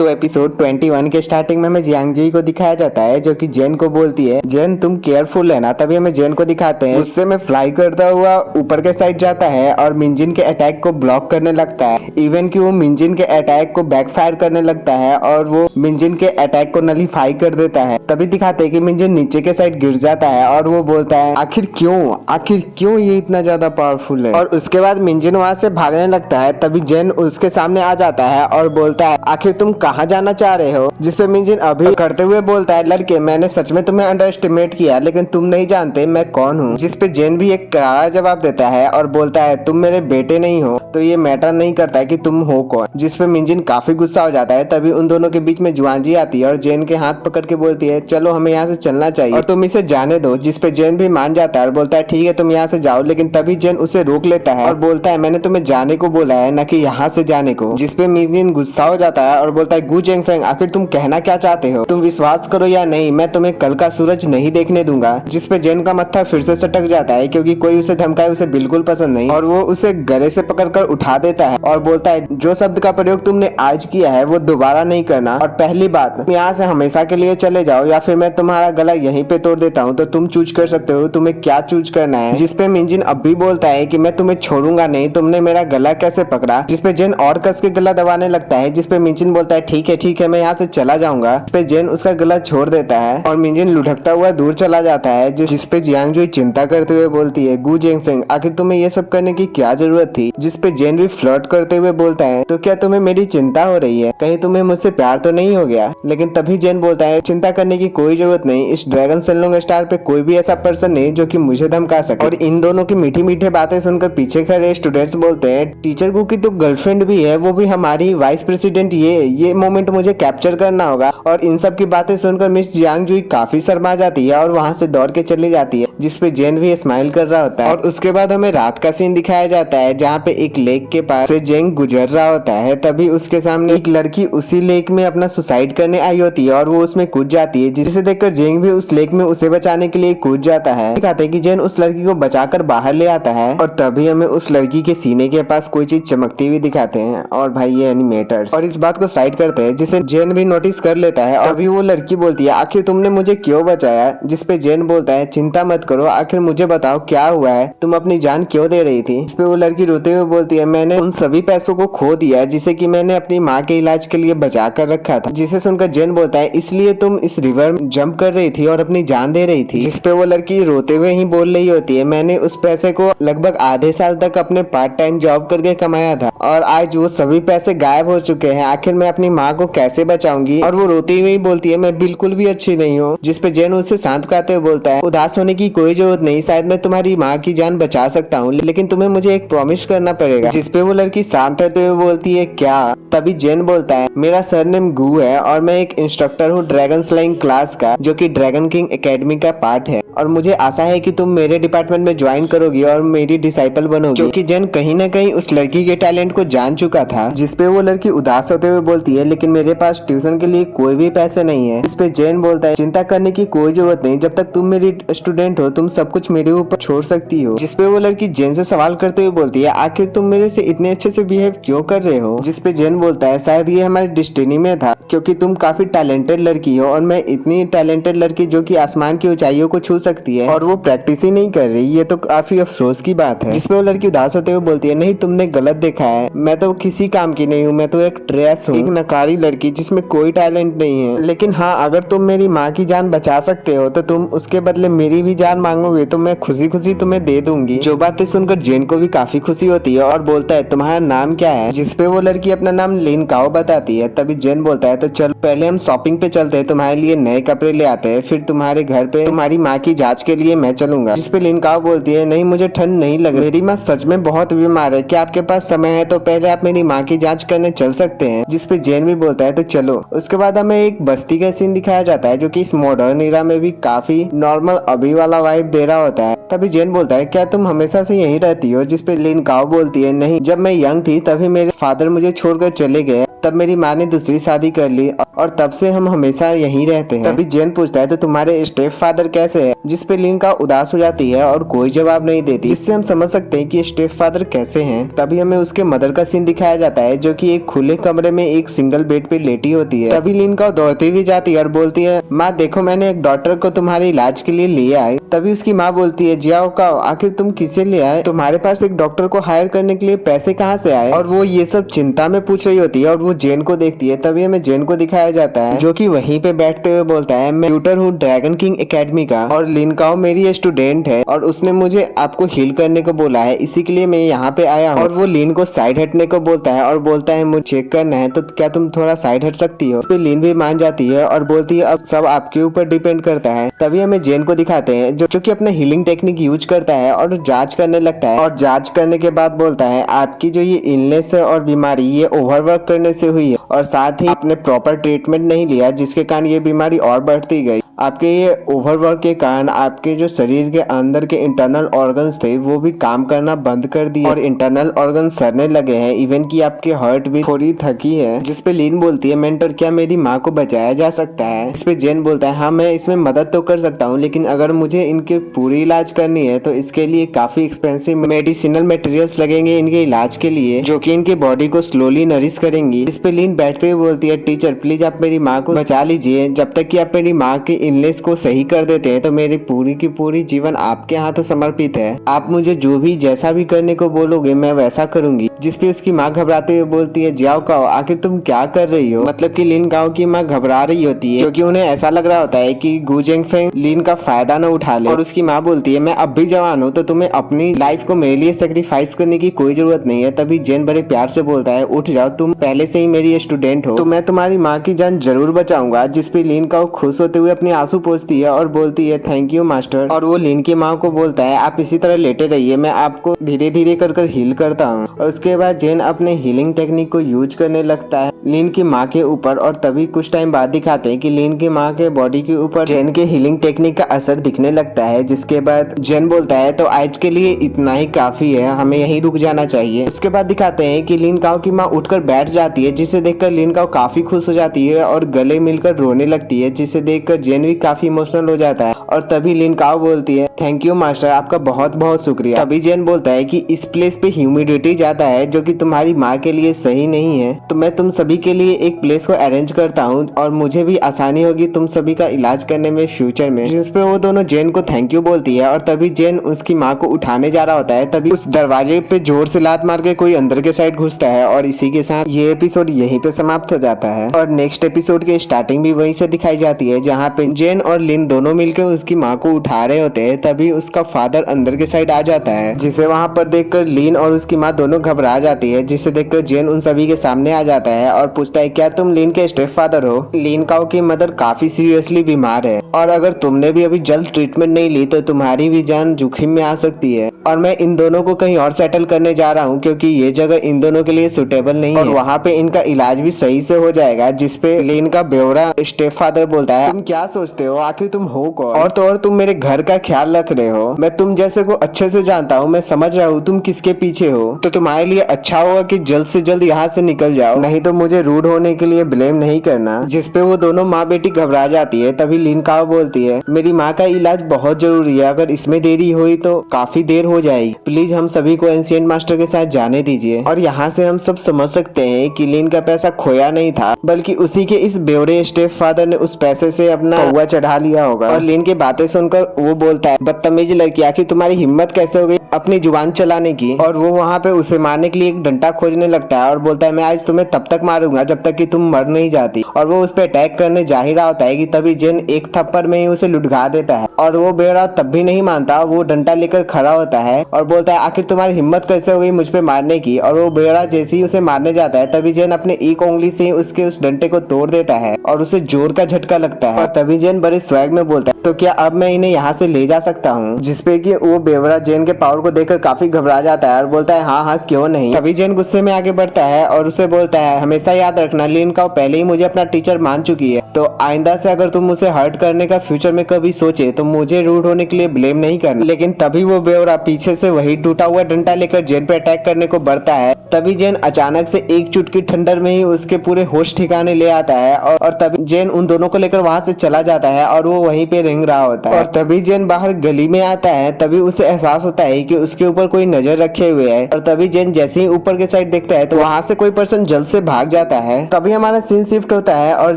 तो एपिसोड 21 के स्टार्टिंग में हमें जियांगजी को दिखाया जाता है जो कि जेन को बोलती है जेन तुम केयरफुल है ना। तभी हमें जेन को दिखाते हैं उससे में फ्लाई करता हुआ ऊपर के साइड जाता है और मिंजिन के अटैक को ब्लॉक करने लगता है। इवन कि वो मिंजिन के अटैक को बैकफायर करने लगता है और वो मिंजिन के अटैक को नलीफाई कर देता है। तभी दिखाते हैं कि मिंजिन नीचे के साइड गिर जाता है और वो बोलता है आखिर क्यों ये इतना ज्यादा पावरफुल है। और उसके बाद मिंजिन वहां से भागने लगता है। तभी जेन उसके सामने आ जाता है और बोलता है आखिर तुम कहाँ जाना चाह रहे हो। जिसपे मिंजिन अभी करते हुए बोलता है लड़के मैंने सच में तुम्हें अंडर एस्टिमेट किया लेकिन तुम नहीं जानते मैं कौन हूँ। जिसपे जेन भी एक करारा जवाब देता है और बोलता है तुम मेरे बेटे नहीं हो तो ये मैटर नहीं करता कि तुम हो कौन। जिसपे मिंजिन काफी गुस्सा हो जाता है। तभी उन दोनों के बीच में जुआनजी आती है और जेन के हाथ पकड़ के बोलती है चलो हमें यहाँ से चलना चाहिए और तुम इसे जाने दो। जिसपे जेन भी मान जाता है और बोलता है ठीक है तुम यहाँ से जाओ। लेकिन तभी जेन उसे रोक लेता है और बोलता है मैंने तुम्हें जाने को बोला है न कि यहाँ से जाने को। जिसपे मिंजिन गुस्सा हो जाता है और बोलता है गु जेंगफेंग आखिर तुम कहना क्या चाहते हो। तुम विश्वास करो या नहीं मैं तुम्हें कल का सूरज नहीं देखने दूंगा। जिसपे जेन का मत्था फिर से सटक जाता है क्योंकि कोई उसे धमकाए उसे बिल्कुल पसंद नहीं और वो उसे गले से पकड़कर उठा देता है और बोलता है जो शब्द का प्रयोग तुमने आज किया है वो दोबारा नहीं करना और पहली बात यहाँ से हमेशा के लिए चले जाओ या फिर मैं तुम्हारा गला यहीं पे तोड़ देता हूँ। तो तुम चूज कर सकते हो तुम्हें क्या चूज करना है। जिसपे मिंजिन अब भी बोलता है कि मैं तुम्हें छोड़ूंगा नहीं तुमने मेरा गला कैसे पकड़ा। जिसपे जेन और कस के गला दबाने लगता है। जिसपे मिंजिन बोलता है ठीक है मैं यहाँ से चला जाऊंगा। जिसपे जेन उसका गला छोड़ देता है और मिंजिन लुढ़कता हुआ दूर चला जाता है। जिसपे जियांगजुई चिंता करते हुए बोलती है गु जेंगफेंग आखिर तुम्हें ये सब करने की क्या जरूरत थी। जिसपे जेन भी फ्लर्ट करते हुए बोलता है तो क्या तुम्हें मेरी चिंता हो रही है कहीं तुम्हें मुझसे प्यार तो नहीं हो गया। लेकिन तभी जेन बोलता है चिंता करने की कोई जरूरत नहीं। इस ड्रैगन सेनलोंग स्टार पे कोई भी ऐसा पर्सन नहीं जो कि मुझे धमका सके। और इन दोनों की मीठी मीठी बातें सुनकर पीछे खड़े स्टूडेंट्स बोलते हैं टीचर गु की तो गर्लफ्रेंड भी है वो भी हमारी वाइस प्रेसिडेंट। ये मोमेंट मुझे कैप्चर करना होगा। और इन सब की बातें सुनकर मिस जियांगजुई काफी शर्मा जाती है और वहां से दौड़ के चली जाती है। जिसपे जेन भी स्माइल कर रहा होता है। और उसके बाद हमें रात का सीन दिखाया जाता है जहाँ पे एक लेक के पास से जेंग गुजर रहा होता है। तभी उसके सामने एक लड़की उसी लेक में अपना सुसाइड करने आई होती है और वो उसमें कूद जाती है। जिसे देखकर जेंग भी उस लेक में उसे बचाने के लिए कूद जाता है। दिखाते हैं कि जेन उस लड़की को बचाकर बाहर ले आता है और तभी हमें उस लड़की के सीने के पास कोई चीज चमकती हुई दिखाते हैं। और भाई ये एनिमेटर्स और इस बात को साइड करते हैं जिसे जेन भी नोटिस कर लेता है। तभी वो लड़की बोलती है आखिर तुमने मुझे क्यों बचाया। जिसपे जेन बोलता है चिंता मत करो आखिर मुझे बताओ क्या हुआ है तुम अपनी जान क्यों दे रही थी। इस पे वो लड़की रोते हुए बोलती है मैंने उन सभी पैसों को खो दिया जिसे कि मैंने अपनी माँ के इलाज के लिए बचा कर रखा था। जिसे सुनकर जेन बोलता है इसलिए तुम इस रिवर में जंप कर रही थी और अपनी जान दे रही थी। जिसपे वो लड़की रोते हुए ही बोल रही होती है मैंने उस पैसे को लगभग आधे साल तक अपने पार्ट टाइम जॉब करके कमाया था और आज वो सभी पैसे गायब हो चुके हैं। आखिर मैं अपनी माँ को कैसे बचाऊंगी। और वो रोती हुई बोलती है मैं बिल्कुल भी अच्छी नहीं हूँ। जिसपे जेन उसे शांत कराते हुए बोलता है उदास होने की कोई जरूरत नहीं शायद मैं तुम्हारी माँ की जान बचा सकता हूँ लेकिन तुम्हें मुझे एक प्रॉमिस करना पड़ेगा। जिसपे वो लड़की शांत रहते हुए बोलती है क्या। तभी जेन बोलता है मेरा सरनेम गु है और मैं एक इंस्ट्रक्टर हूँ ड्रैगन स्लाइंग क्लास का जो कि ड्रैगन किंग एकेडमी का पार्ट है और मुझे आशा है कि तुम मेरे डिपार्टमेंट में ज्वाइन करोगी और मेरी डिसाइपल बनोगी। क्योंकि जेन कहीं न कहीं उस लड़की के टैलेंट को जान चुका था। जिसपे वो लड़की उदास होते हुए बोलती है लेकिन मेरे पास ट्यूशन के लिए कोई भी पैसे नहीं है। जिसपे जेन बोलता है चिंता करने की कोई जरूरत नहीं जब तक तुम मेरी स्टूडेंट हो तुम सब कुछ मेरे ऊपर छोड़ सकती हो। जिसपे वो लड़की जेन से सवाल करते हुए बोलती है आखिर तुम मेरे से इतने अच्छे से बिहेव क्यों कर रहे हो। जिसपे जेन बोलता है शायद ये हमारी डेस्टिनी में था क्योंकि तुम काफी टैलेंटेड लड़की हो और मैं इतनी टैलेंटेड लड़की जो कि आसमान की ऊंचाइयों को छू सकती है और वो प्रैक्टिस ही नहीं कर रही ये तो काफी अफसोस की बात है। जिसपे वो लड़की उदास होते हुए बोलती है नहीं तुमने गलत देखा है मैं तो किसी काम की नहीं हूँ मैं तो एक ट्रेस हूँ एक नकारी लड़की जिसमें कोई टैलेंट नहीं है। लेकिन हाँ अगर तुम मेरी माँ की जान बचा सकते हो तो तुम उसके बदले मेरी भी जान मांगोगे तो मैं खुशी खुशी तुम्हें दे दूंगी। जो बातें सुनकर जेन को भी काफी खुशी होती है और बोलता है तुम्हारा नाम क्या है। जिसपे वो लड़की अपना नाम लिन काओ बताती है। तभी जेन बोलता है तो चल पहले हम शॉपिंग पे चलते हैं तुम्हारे लिए नए कपड़े ले आते हैं फिर तुम्हारे घर पे तुम्हारी माँ की जांच के लिए मैं चलूंगा। जिसपे लिन काओ बोलती है नहीं मुझे ठंड नहीं लग रही मेरी माँ सच में बहुत बीमार है क्या आपके पास समय है तो पहले आप मेरी माँ की जांच करने चल सकते हैं। जिसपे जेन भी बोलता है तो चलो। उसके बाद हमें एक बस्ती का सीन दिखाया जाता है जो कि इस मॉडर्न एरा में भी काफी नॉर्मल अभी वाला वाइब दे रहा होता है। तभी जेन बोलता है क्या तुम हमेशा से यहीं रहती हो। जिसपे लिन काओ बोलती है नहीं जब मैं यंग थी तभी मेरे फादर मुझे छोड़कर चले गए तब मेरी माँ ने दूसरी शादी कर ली और तब से हम हमेशा यहीं रहते हैं। तभी जेन पूछता है तो तुम्हारे स्टेप फादर कैसे है, जिस पे लिन का उदास हो जाती है और कोई जवाब नहीं देती, जिससे हम समझ सकते हैं कि स्टेप फादर कैसे हैं। तभी हमें उसके मदर का सीन दिखाया जाता है जो कि एक खुले कमरे में एक सिंगल बेड पे लेटी होती है। तभी लिन का दौड़ती भी जाती है और बोलती है माँ देखो मैंने एक डॉक्टर को तुम्हारे इलाज के लिए ले आए। तभी उसकी माँ बोलती है जियाओ काओ आखिर तुम किसे ले आए, तुम्हारे पास एक डॉक्टर को हायर करने के लिए पैसे कहाँ से आए। और वो ये सब चिंता में पूछ रही होती है और वो जेन को देखती है। तभी हमें जेन को दिखाया जाता है जो कि वहीं पे बैठते हुए बोलता है मैं ट्यूटर हूँ ड्रैगन किंग एकेडमी का और लिन काओ मेरी स्टूडेंट है और उसने मुझे आपको हील करने को बोला है, इसी के लिए मैं यहाँ पे आया हूँ। और वो लिन को साइड हटने को बोलता है और बोलता है मुझे चेक करना है तो क्या तुम थोड़ा साइड हट सकती हो। इस पे लिन भी मान जाती है और बोलती है अब सब आपके ऊपर डिपेंड करता है। तभी हमें जेन को दिखाते हैं जो कि अपना हीलिंग टेक्निक यूज करता है और जांच करने लगता है और जांच करने के बाद बोलता है आपकी जो ये इलनेस है और बीमारी ये ओवरवर्क करने से हुई है और साथ ही आपने प्रॉपर ट्रीटमेंट नहीं लिया जिसके कारण ये बीमारी और बढ़ती गई। आपके ये ओवरवर्क के कारण आपके जो शरीर के अंदर के इंटरनल ऑर्गन्स थे वो भी काम करना बंद कर दिए और इंटरनल ऑर्गन सड़ने लगे हैं, इवन की आपकी हार्ट भी थोड़ी थकी है। जिस पे लीन बोलती है मेंटर क्या मेरी माँ को बचाया जा सकता है। इस पे जेन बोलता है हाँ मैं इसमें मदद तो कर सकता हूँ लेकिन अगर मुझे इनके पूरी इलाज करनी है तो इसके लिए काफी एक्सपेंसिव मेडिसिनल मटेरियल्स लगेंगे इनके इलाज के लिए जो कि इनके बॉडी को स्लोली नरिश करेंगी। इस पे लीन बैठते हुए बोलती है टीचर प्लीज आप मेरी माँ को बचा लीजिए, जब तक कि आप मेरी माँ के इलनेस को सही कर देते हैं तो मेरी पूरी की पूरी जीवन आपके हाथों समर्पित है, आप मुझे जो भी जैसा भी करने को बोलोगे मैं वैसा करूंगी। जिस पे उसकी माँ घबराते हुए बोलती है जियाओ काओ आखिर तुम क्या कर रही हो। मतलब कि लिन काओ की माँ घबरा रही होती है क्योंकि उन्हें ऐसा लग रहा होता है कि गु जेंगफेंग लिन का फायदा न उठा ले। और उसकी माँ बोलती है मैं अब भी जवान हूँ तो तुम्हें अपनी लाइफ को मेरे लिए सेक्रीफाइस करने की कोई जरूरत नहीं है। तभी जेन बड़े प्यार से बोलता है उठ जाओ, तुम पहले से ही मेरी स्टूडेंट हो तो मैं तुम्हारी माँ की जान जरूर बचाऊंगा। जिस पे लिन काओ खुश होते हुए अपनी आंसू पोंछती है और बोलती है थैंक यू मास्टर। और वो लिन की माँ को बोलता है आप इसी तरह लेटे रहिए, मैं आपको धीरे धीरे कर हील करता हूँ। और उसके बाद जेन अपने हीलिंग टेक्निक को यूज करने लगता है लिन की माँ के ऊपर। और तभी कुछ टाइम बाद दिखाते हैं कि लिन की माँ के बॉडी के ऊपर जेन के हीलिंग टेक्निक का असर दिखने लगता है। जिसके बाद जेन बोलता है तो आज के लिए इतना ही काफी है, हमें यहीं रुक जाना चाहिए। उसके बाद दिखाते हैं कि लिन काओ की माँ उठकर बैठ जाती है जिसे देखकर लिन काओ काफी खुश हो जाती है और गले मिलकर रोने लगती है जिसे देखकर जेन भी काफी इमोशनल हो जाता है। और तभी लिन काओ बोलती है थैंक यू मास्टर, आपका बहुत बहुत शुक्रिया। तभी जेन बोलता है कि इस प्लेस पे ह्यूमिडिटी ज्यादा है जो कि तुम्हारी माँ के लिए सही नहीं है, तो मैं तुम सभी के लिए एक प्लेस को अरेंज करता हूँ और मुझे भी आसानी होगी तुम सभी का इलाज करने में फ्यूचर में। जिसपे वो दोनों जेन को थैंक यू बोलती है। और तभी जेन उसकी माँ को उठाने जा रहा होता है तभी उस दरवाजे पे जोर से लात मार के कोई अंदर के साइड घुसता है और इसी के साथ ये एपिसोड यहीं पे समाप्त हो जाता है। और नेक्स्ट एपिसोड की स्टार्टिंग भी वहीं से दिखाई जाती है जहाँ पे जेन और लिन दोनों मिलकर उसकी माँ को उठा रहे होते हैं। तभी उसका फादर अंदर के साइड आ जाता है जिसे वहाँ पर देखकर लिन और उसकी माँ दोनों घबरा जाती है। जिसे देखकर जेन उन सभी के सामने आ जाता है और पूछता है क्या तुम लिन के स्टेप फादर हो। लिन काओ की मदर काफी सीरियसली बीमार है और अगर तुमने भी अभी जल्द ट्रीटमेंट नहीं ली तो तुम्हारी भी जान जोखिम में आ सकती है और मैं इन दोनों को कहीं और सेटल करने जा रहा हूँ क्योंकि ये जगह इन दोनों के लिए सुटेबल नहीं है और वहाँ पे इनका इलाज भी सही से हो जाएगा। जिसपे लिन का बेवड़ा स्टेप फादर बोलता है तुम क्या सोचते हो आखिर तुम हो कौन, और तो और तुम मेरे घर का ख्याल रख रहे हो, मैं तुम जैसे को अच्छे से जानता हूँ, मैं समझ रहा हूँ तुम किसके पीछे हो, तो तुम्हारे लिए अच्छा होगा कि जल्द से जल्द यहाँ से निकल जाओ, नहीं तो मुझे रूड होने के लिए ब्लेम नहीं करना। जिसपे वो दोनों माँ बेटी घबरा जाती है। तभी लिन काओ बोलती है मेरी माँ का इलाज बहुत जरूरी है, अगर इसमें देरी हुई तो काफी देर हो जाएगी, प्लीज हम सभी को एंशिएंट मास्टर के साथ जाने दीजिए। और यहाँ से हम सब समझ सकते हैं कि लिन का पैसा खोया नहीं था बल्कि उसी के इस बेवड़े स्टेप फादर ने उस पैसे से अपना कौवा चढ़ा लिया होगा। और लिन की बातें सुनकर वो बोलता है बदतमीज लड़की आखिर तुम्हारी हिम्मत कैसे हो गई अपनी जुबान चलाने की। और वो वहाँ पे उसे मारने के लिए एक डंडा खोजने लगता है और बोलता है मैं आज तुम्हें तब तक मारूंगा जब तक कि तुम मर नहीं जाती। और वो उस पर अटैक करने जा ही रहा होता है कि तभी जेन एक थप्पड़ में ही उसे लुढ़का देता है और वो बेवड़ा तब भी नहीं मानता, वो डंडा लेकर खड़ा होता है और बोलता है आखिर तुम्हारी हिम्मत कैसे हो गई मुझ पे मारने की। और वो बेवड़ा जैसे ही उसे मारने जाता है तभी जेन अपने एक उंगली से उसके उस डंडे को तोड़ देता है और उसे जोर का झटका लगता है और तभी जेन बड़े स्वैग में बोलता है तो क्या अब मैं इन्हें यहाँ से ले जा सकता हूँ, जिसपे कि वो बेवड़ा जेन के पावर को देखकर काफी घबरा जाता है और बोलता है हाँ हाँ क्यों नहीं। तभी जेन गुस्से में आगे बढ़ता है और उसे बोलता है हमेशा याद रखना लिन काओ पहले ही मुझे अपना टीचर मान चुकी है, तो आइंदा से अगर तुम उसे हर्ट करने का फ्यूचर में कभी सोचे तो मुझे रूड होने के लिए ब्लेम नहीं करना। लेकिन तभी वो बेवड़ा पीछे से वही टूटा हुआ डंडा लेकर जेन पे अटैक करने को बढ़ता है। तभी जेन अचानक से एक चुटकी ठंडर में ही उसके पूरे होश ठिकाने ले आता है और तभी जेन उन दोनों को लेकर वहां से चला जाता है और वो वहीं पे रेंग रहा होता है। और तभी जेन बाहर गली में आता है, तभी उसे एहसास होता है कि उसके ऊपर कोई नजर रखे हुए है और तभी जेन जैसे ही ऊपर के साइड देखता है तो वहां से कोई पर्सन जल्द से भाग जाता है। तभी हमारा सीन शिफ्ट होता है और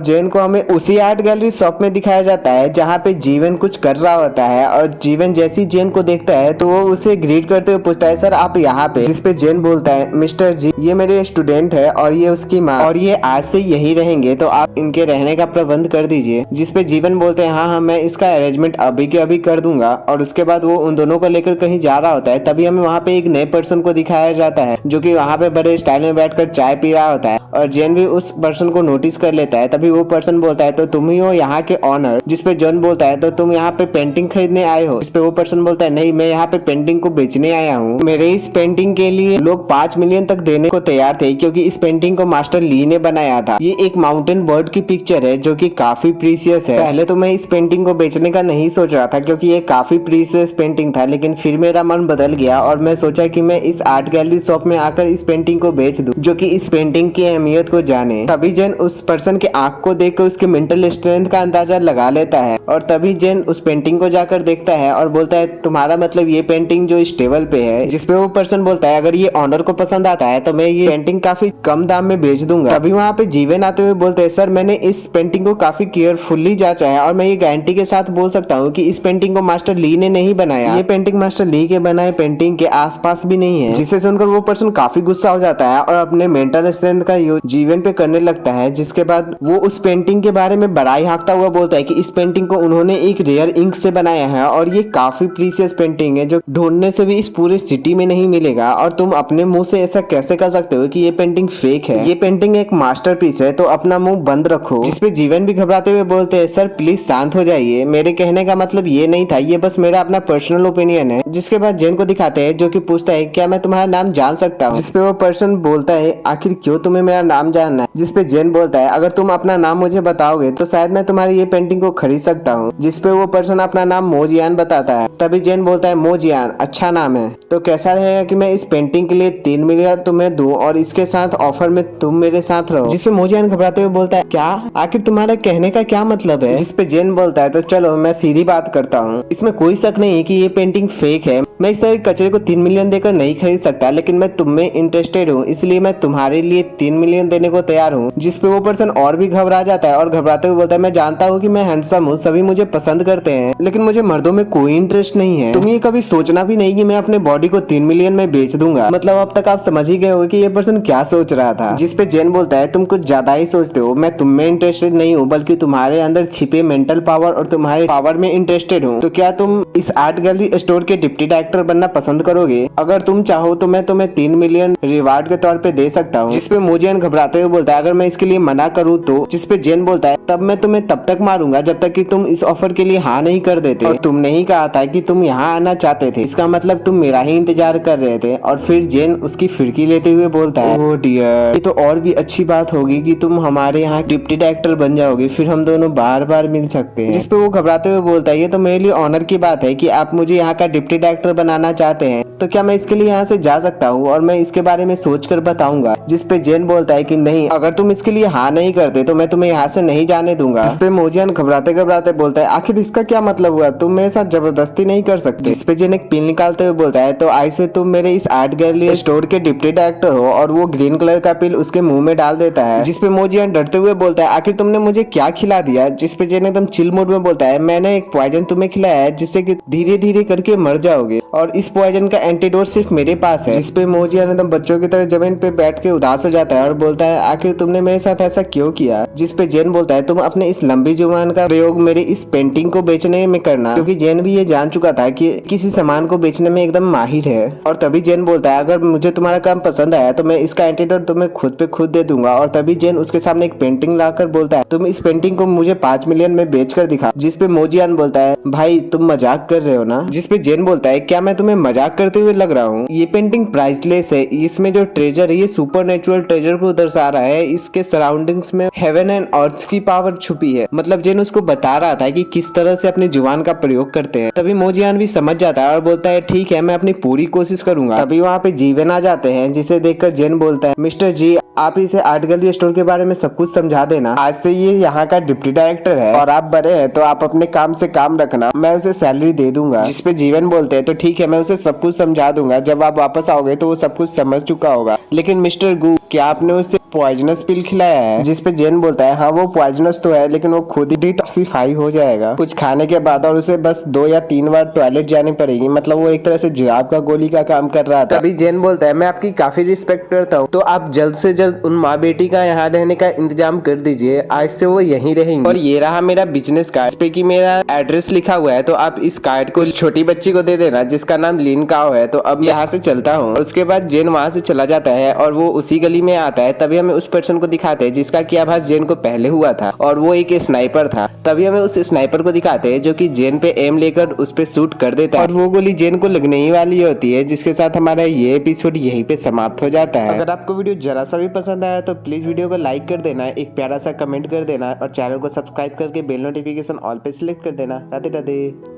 जेन को हमें उसी आर्ट गैलरी शॉप में दिखाया जाता है जहाँ पे जीवन कुछ कर रहा होता है और जीवन जैसे ही जेन को देखता है तो वो उसे ग्रीट करते हुए पूछता है सर आप यहाँ पे, जिसपे जेन बोलता है मिस्टर जी ये मेरे स्टूडेंट है और ये उसकी माँ और ये आज से यही रहेंगे तो आप इनके रहने का प्रबंध कर दीजिए। जिसपे जीवन बोलते हैं हाँ हाँ मैं इसका अरेंजमेंट अभी के अभी कर दूंगा और उसके बाद वो उन दोनों को लेकर कहीं जा रहा होता है। तभी हमें वहाँ पे एक नए पर्सन को दिखाया जाता है जो कि वहाँ पे बड़े स्टाइल में बैठकर चाय पी रहा होता है और जेन भी उस पर्सन को नोटिस कर लेता है। तभी वो पर्सन बोलता है तो तुम ही हो यहाँ के ऑनर, जिसपे जॉन बोलता है तो तुम यहाँ पे पेंटिंग खरीदने आए हो। जिसपे वो पर्सन बोलता है नहीं मैं यहाँ पे पेंटिंग को बेचने आया हूँ, मेरे इस पेंटिंग के लिए लोग 5 मिलियन तक देने को तैयार थे क्योंकि इस पेंटिंग को मास्टर ली ने बनाया था। ये एक माउंटेन बर्ड की पिक्चर है जो कि काफी प्रीसियस है। पहले तो मैं इस पेंटिंग को बेचने का नहीं सोच रहा था क्योंकि ये काफी प्रीसियस पेंटिंग था, लेकिन फिर मेरा मन बदल गया और मैं सोचा कि मैं इस आर्ट गैलरी शॉप में आकर इस पेंटिंग को बेच दूं जो कि इस पेंटिंग की अहमियत को जाने। तभी जेन उस पर्सन के आंख को देखकर उसके मेंटल स्ट्रेंथ का अंदाजा लगा लेता है और तभी जेन उस पेंटिंग को जाकर देखता है और बोलता है तुम्हारा मतलब ये पेंटिंग जो इस टेबल पे है। जिसपे वो पर्सन बोलता है अगर ये ऑनर को पसंद आता है तो मैं ये पेंटिंग काफी कम दाम में बेच दूंगा। तभी वहाँ पे जीवन आते हुए बोलते हैं सर मैंने इस पेंटिंग को काफी केयरफुली जांचा है और मैं ये गारंटी के साथ बोल सकता हूँ कि इस पेंटिंग को मास्टर ली ने नहीं बनाया, ये पेंटिंग मास्टर ली के बनाए पेंटिंग के आसपास भी नहीं है। जिसे सुनकर वो पर्सन काफी गुस्सा हो जाता है और अपने मेंटल स्ट्रेंथ का यूज जीवन पे करने लगता है। जिसके बाद वो उस पेंटिंग के बारे में बड़ाई हाँकता हुआ बोलता है कि इस पेंटिंग को उन्होंने एक रेयर इंक से बनाया है और ये काफी प्रीसियस पेंटिंग है जो ढूंढने से भी इस पूरे सिटी में नहीं मिलेगा और तुम अपने मुंह से ऐसा कैसे कर सकते हो कि ये पेंटिंग फेक है, ये पेंटिंग एक मास्टरपीस है तो अपना मुंह बंद रखो। जिसपे जीवन भी घबराते हुए बोलते हैं सर प्लीज शांत हो जाइए, मेरे कहने का मतलब ये नहीं था, ये बस मेरा अपना पर्सनल ओपिनियन है। जिसके बाद जेन को दिखाते हैं जो कि पूछता है क्या मैं तुम्हारा नाम जान सकता हूँ। जिसपे वो पर्सन बोलता है आखिर क्यों तुम्हें मेरा नाम जानना है। जिसपे जेन बोलता है अगर तुम अपना नाम मुझे बताओगे तो शायद मैं तुम्हारी ये पेंटिंग को खरीद सकता हूँ। जिसपे वो पर्सन अपना नाम मोजियान बताता है। तभी जेन बोलता है मोजियान अच्छा नाम है, तो कैसा रहेगा कि मैं इस पेंटिंग के लिए 3 मिलियन तुम्हें दूं और इसके साथ ऑफर में तुम मेरे साथ रहो। जिसपे मोजियान घबराते हुए बोलता है क्या आखिर तुम्हारा कहने का क्या मतलब है। जिसपे जेन बोलता है तो चलो मैं सीधी बात करता हूँ, इसमें कोई शक नहीं है कि ये पेंटिंग फेक है, मैं इस तरह के कचरे को 3 मिलियन देकर नहीं खरीद सकता, लेकिन मैं तुम में इंटरेस्टेड हूँ इसलिए मैं तुम्हारे लिए 3 मिलियन देने को तैयार हूँ। जिसपे वो पर्सन और भी घबरा जाता है और घबराते हुए बोलता है मैं जानता हूँ कि मैं हैंडसम हूँ, सभी मुझे पसंद करते हैं, लेकिन मुझे मर्दों में कोई इंटरेस्ट नहीं है। तुम ये कभी सोचना भी नहीं कि मैं अपने बॉडी को 3 मिलियन में बेच दूंगा। मतलब अब तक आप समझ ही गए हो कि ये पर्सन क्या सोच रहा था। जिसपे जेन बोलता है तुम कुछ ज्यादा ही सोचते हो, मैं तुम में इंटरेस्टेड नहीं हूँ बल्कि तुम्हारे अंदर छिपे मेंटल पावर और तुम्हारे पावर में इंटरेस्टेड हूँ। तो क्या तुम इस आर्ट गैलरी स्टोर के डिप्टी डायरेक्टर बनना पसंद करोगे? अगर तुम चाहो तो मैं तुम्हें 3 मिलियन रिवार्ड के तौर पे दे सकता हूँ। जिसपे मोजियन घबराते हुए बोलता है अगर मैं इसके लिए मना करूँ तो? जिसपे जेन बोलता है तब मैं तुम्हें तब तक मारूंगा जब तक कि तुम इस ऑफर के लिए हाँ नहीं कर देते, और तुमने ही कहा था कि तुम यहाँ आना चाहते थे, इसका मतलब तुम मेरा ही इंतजार कर रहे थे। और फिर जेन उसकी फिरकी लेते हुए बोलता है ओह डियर, ये तो और भी अच्छी बात होगी कि तुम हमारे यहाँ डिप्टी डायरेक्टर बन जाओगे, फिर हम दोनों बार बार मिल सकते हैं। जिसपे वो घबराते हुए बोलता है ये तो मेरे लिए ऑनर की बात है कि आप मुझे यहाँ का डिप्टी डायरेक्टर बनाना चाहते हैं, तो क्या मैं इसके लिए यहाँ से जा सकता हूँ और मैं इसके बारे में सोच कर बताऊंगा। जिसपे जेन बोलता है कि नहीं, अगर तुम इसके लिए हाँ नहीं करते तो मैं तुम्हें यहाँ से नहीं जाने दूंगा। जिसपे मोजियन घबराते घबराते बोलता है आखिर इसका क्या मतलब हुआ, तुम मेरे साथ जबरदस्ती नहीं कर सकते। जिसपे जेन एक पिन निकालते हुए बोलता है तो आई से तुम मेरे इस आर्ट गैलरी स्टोर के डिप्टी डायरेक्टर हो, और वो ग्रीन कलर का पिल उसके मुंह में डाल देता है। जिसपे मोजियन डरते हुए बोलता है आखिर तुमने मुझे क्या खिला दिया। जिसपे जेन एकदम चिल मूड में बोलता है मैंने एक पॉइजन तुम्हें खिलाया है जिससे कि धीरे धीरे करके मर जाओगे, और इस पॉइजन का एंटीडोट सिर्फ मेरे पास है। जिसपे मोजियन एकदम बच्चों की तरह जमीन पे बैठ के उदास हो जाता है और बोलता है आखिर तुमने मेरे साथ ऐसा क्यों किया। जिसपे जेन बोलता है तुम अपने इस लंबी जुबान का प्रयोग मेरे इस पेंटिंग को बेचने में करना, क्योंकि जेन भी ये जान चुका था कि किसी सामान को बेचने में एकदम माहिर है। और तभी जेन बोलता है अगर मुझे तुम्हारा काम पसंद आया तो मैं इसका एंटीडोट तुम्हें खुद पे खुद दे दूंगा। और तभी जेन उसके सामने एक पेंटिंग लाकर आकर बोलता है तुम इस पेंटिंग को मुझे 5 मिलियन में बेच कर दिखा। जिसपे मोजियान बोलता है भाई तुम मजाक कर रहे हो ना। जिसपे जेन बोलता है क्या मैं तुम्हें मजाक करते हुए लग रहा हूँ। ये पेंटिंग प्राइसलेस है, इसमें जो ट्रेजर है ये सुपर नेचुरल ट्रेजर को दर्शा रहा है। इसके सराउंडिंग्स में हेवन एंड अर्थ की पावर छुपी है। मतलब जेन उसको बता रहा था कि किस तरह से अपनी जुबान का प्रयोग करते हैं। तभी मोजियान भी समझ जाता है और बोलता है ठीक है मैं अपनी पूरी कोशिश करूंगा। तभी वहाँ पे जीवन आ जाते हैं जिसे देखकर जेन बोलता है मिस्टर जी आप इसे आर्ट गैलरी स्टोर के बारे में सब कुछ समझा देना। आज से ये यहाँ का डिप्टी डायरेक्टर है और आप बड़े हैं तो आप अपने काम से काम रखना, मैं उसे सैलरी दे दूंगा। जिसपे जीवन बोलते हैं तो ठीक है मैं उसे सब कुछ समझा दूंगा, जब आप वापस आओगे तो वो सब कुछ समझ चुका होगा। लेकिन मिस्टर गू क्या आपने उसे पॉइजनस पिल खिलाया है। जिसपे जेन बोलता है हाँ वो पॉइजनस तो है लेकिन वो खुद ही डिटॉक्सिफाई हो जाएगा कुछ खाने के बाद और उसे बस 2 या 3 बार टॉयलेट जानी पड़ेगी। मतलब वो एक तरह से जिराफ का गोली का काम कर रहा था। तभी जेन बोलता है मैं आपकी काफी रिस्पेक्ट करता हूँ तो आप जल्द से जल्द उन माँ बेटी का यहाँ रहने का इंतजाम कर दीजिए, आज से वो यहीं रहेंगे। और ये रहा मेरा बिजनेस कार्ड, इस पे की मेरा एड्रेस लिखा हुआ है तो आप इस कार्ड को छोटी बच्ची को दे देना जिसका नाम लिन काओ है। तो अब यहाँ से चलता हूँ। उसके बाद जेन वहां से चला जाता है और वो उसी गली में आता है। तभी हमें उस पर्सन को दिखाते हैं जिसका की आभास जेन को पहले हुआ था और वो एक स्नाइपर था। तभी हमें उस स्नाइपर को दिखाते हैं जो कि जेन पे एम लेकर उस पे शूट कर देता है और वो गोली जेन को लगने ही वाली होती है। जिसके साथ हमारा ये एपिसोड यहीं पे समाप्त हो जाता है। अगर आपको वीडियो जरा सा भी पसंद आया तो प्लीज वीडियो को लाइक कर देना, एक प्यारा सा कमेंट कर देना और चैनल को सब्सक्राइब करके बेल नोटिफिकेशन ऑल पे सिलेक्ट कर देना। राधे राधे।